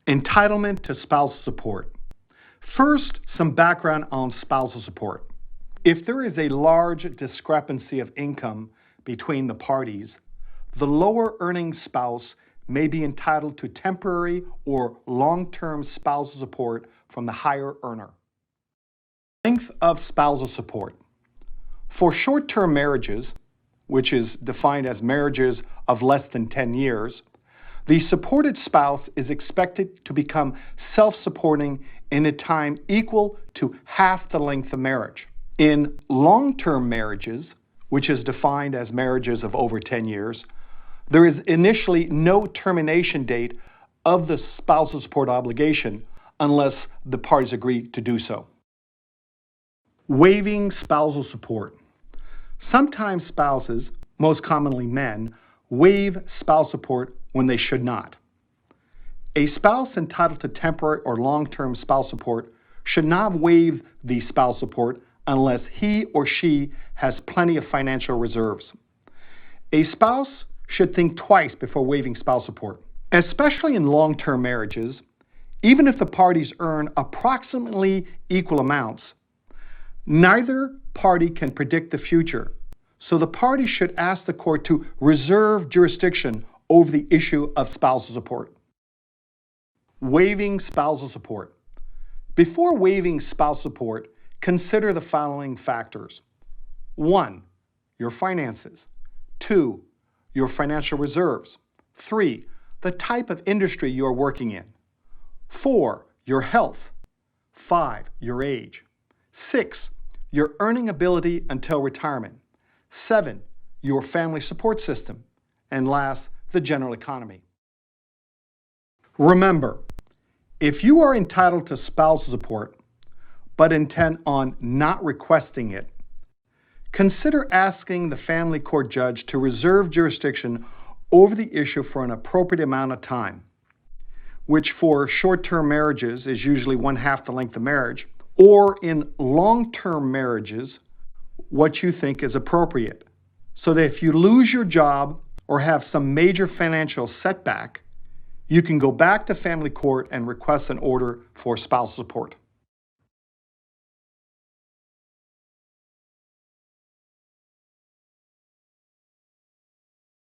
Entitlement to spousal support. First, some background on spousal support. If there is a large discrepancy of income between the parties, the lower earning spouse may be entitled to temporary or long-term spousal support from the higher earner. Length of spousal support. For short-term marriages, which is defined as marriages of less than 10 years, the supported spouse is expected to become self-supporting in a time equal to half the length of marriage. In long-term marriages, which is defined as marriages of over 10 years, there is initially no termination date of the spousal support obligation unless the parties agree to do so. Waiving spousal support. Sometimes spouses, most commonly men, waive spousal support when they should not. A spouse entitled to temporary or long-term spousal support should not waive the spousal support unless he or she has plenty of financial reserves. A spouse should think twice before waiving spousal support. Especially in long-term marriages, even if the parties earn approximately equal amounts, neither party can predict the future, so the parties should ask the court to reserve jurisdiction over the issue of spousal support. Waiving spousal support. Before waiving spousal support, consider the following factors. 1. Your finances. 2. Your financial reserves. 3. The type of industry you are working in. 4. Your health. 5. Your age. 6. Your earning ability until retirement. 7. Your family support system. And last, the general economy. Remember, if you are entitled to spousal support but intend on not requesting it, consider asking the family court judge to reserve jurisdiction over the issue for an appropriate amount of time, which for short-term marriages is usually 1/2 the length of marriage, or in long-term marriages, what you think is appropriate, so that if you lose your job or have some major financial setback, you can go back to family court and request an order for spousal support.